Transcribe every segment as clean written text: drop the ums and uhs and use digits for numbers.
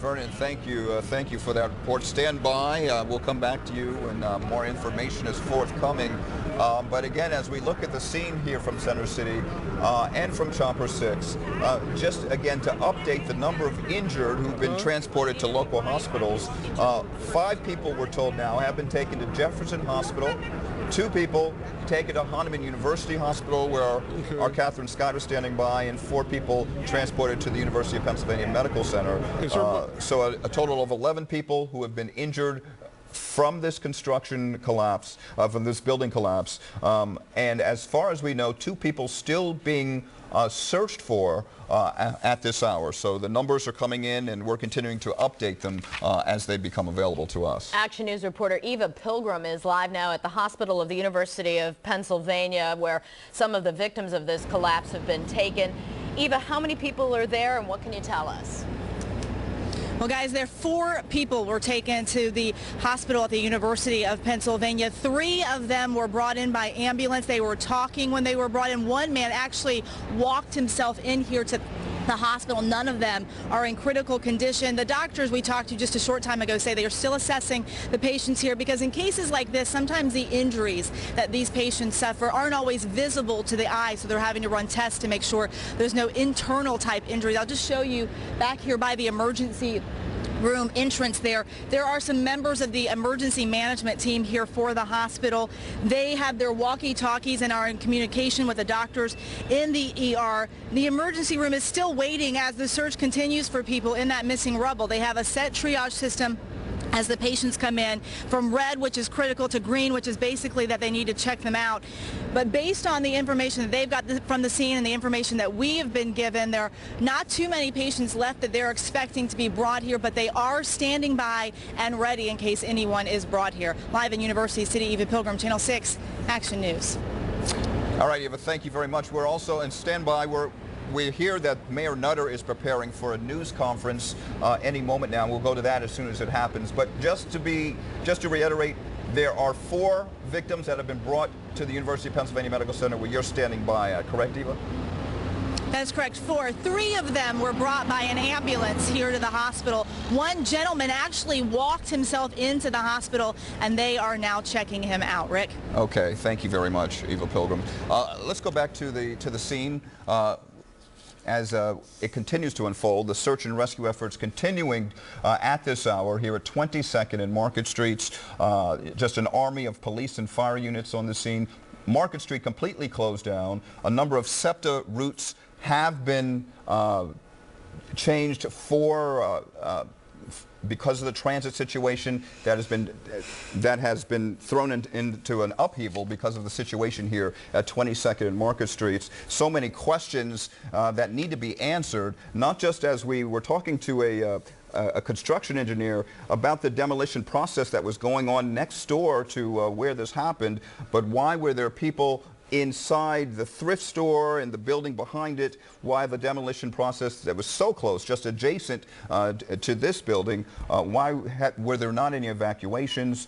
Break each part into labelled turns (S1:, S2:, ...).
S1: Vernon, thank you. Thank you for that report. Stand by. We'll come back to you, and more information is forthcoming. But again, as we look at the scene here from Center City and from Chopper 6, just again to update the number of injured who've been transported to local hospitals. 5 people, we're told now, have been taken to Jefferson Hospital. 2 people taken to Hahnemann University Hospital, where our Catherine Scott is standing by, and 4 people transported to the University of Pennsylvania Medical Center. So a total of 11 people who have been injured from this construction collapse, from this building collapse. And as far as we know, 2 people still being searched for at this hour. So the numbers are coming in, and we're continuing to update them as they become available to us.
S2: Action News reporter Eva Pilgrim is live now at the hospital of the University of Pennsylvania, where some of the victims of this collapse have been taken. Eva, how many people are there, and what can you tell us?
S3: Well, guys, 4 people were taken to the hospital at the University of Pennsylvania. 3 of them were brought in by ambulance. They were talking when they were brought in. One man actually walked himself in here to the hospital. None of them are in critical condition. The doctors we talked to just a short time ago say they are still assessing the patients here, because in cases like this, sometimes the injuries that these patients suffer aren't always visible to the eye, so they're having to run tests to make sure there's no internal type injuries. I'll just show you back here by the emergency room entrance there. There are some members of the emergency management team here for the hospital. They have their walkie-talkies and are in communication with the doctors in the ER. The emergency room is still waiting as the search continues for people in that missing rubble. They have a set triage system as the patients come in, from red, which is critical, to green, which is basically that they need to check them out. But based on the information that they've got from the scene and the information that we have been given, there are not too many patients left that they're expecting to be brought here, but they are standing by and ready in case anyone is brought here. Live in University City, Eva Pilgrim, Channel 6, Action News.
S1: All right, Eva, thank you very much. We're also in standby. We hear that Mayor Nutter is preparing for a news conference any moment now. We'll go to that as soon as it happens. But just to reiterate, there are 4 victims that have been brought to the University of Pennsylvania Medical Center where you're standing by. Correct, Eva?
S3: That's correct. 4. 3 of them were brought by an ambulance here to the hospital. One gentleman actually walked himself into the hospital, and they are now checking him out. Rick?
S1: Okay, thank you very much, Eva Pilgrim. Let's go back to the scene. As it continues to unfold, the search and rescue efforts continuing at this hour here at 22nd and Market Streets. Just an army of police and fire units on the scene. Market Street completely closed down. A number of SEPTA routes have been changed because of the transit situation that has been thrown into an upheaval because of the situation here at 22nd and Market Streets. So many questions that need to be answered, not just as we were talking to a construction engineer about the demolition process that was going on next door to where this happened, but why were there people inside the thrift store and the building behind it, why the demolition process that was so close, just adjacent to this building, why were there not any evacuations?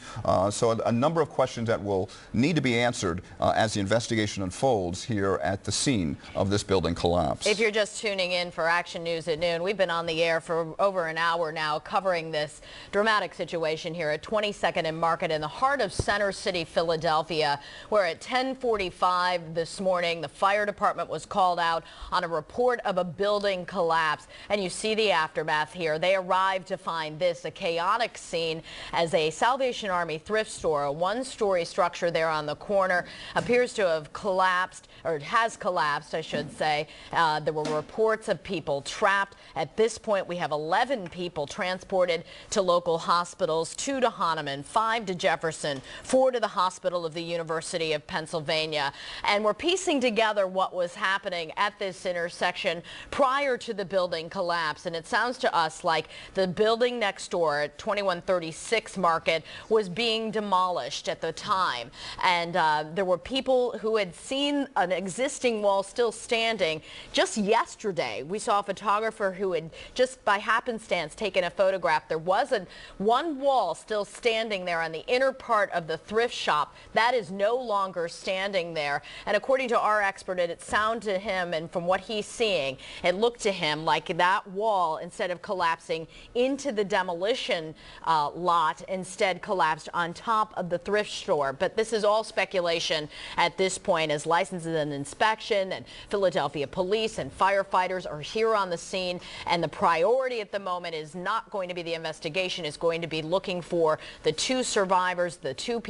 S1: So a number of questions that will need to be answered as the investigation unfolds here at the scene of this building collapse.
S2: If you're just tuning in for Action News at noon, we've been on the air for over an hour now covering this dramatic situation here at 22nd and Market in the heart of Center City, Philadelphia, where at 10:45 this morning, the fire department was called out on a report of a building collapse. And you see the aftermath here. They arrived to find this, a chaotic scene, as a Salvation Army thrift store, a 1-story structure there on the corner, appears to have collapsed, or it has collapsed, I should say. There were reports of people trapped. At this point, we have 11 people transported to local hospitals, 2 to Hahnemann, 5 to Jefferson, 4 to the Hospital of the University of Pennsylvania. And we're piecing together what was happening at this intersection prior to the building collapse. And it sounds to us like the building next door at 2136 Market was being demolished at the time. And there were people who had seen an existing wall still standing. Just yesterday, we saw a photographer who had just by happenstance taken a photograph. There was one wall still standing there on the inner part of the thrift shop. That is no longer standing there. there. And according to our expert, it sounded to him, and from what he's seeing, it looked to him like that wall, instead of collapsing into the demolition lot, instead collapsed on top of the thrift store. But this is all speculation at this point, as licenses and inspection and Philadelphia police and firefighters are here on the scene, and the priority at the moment is not going to be the investigation. It's going to be looking for the two survivors, the two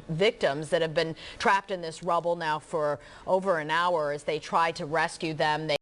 S2: victims that have been trapped in this rubble now for over an hour as they try to rescue them.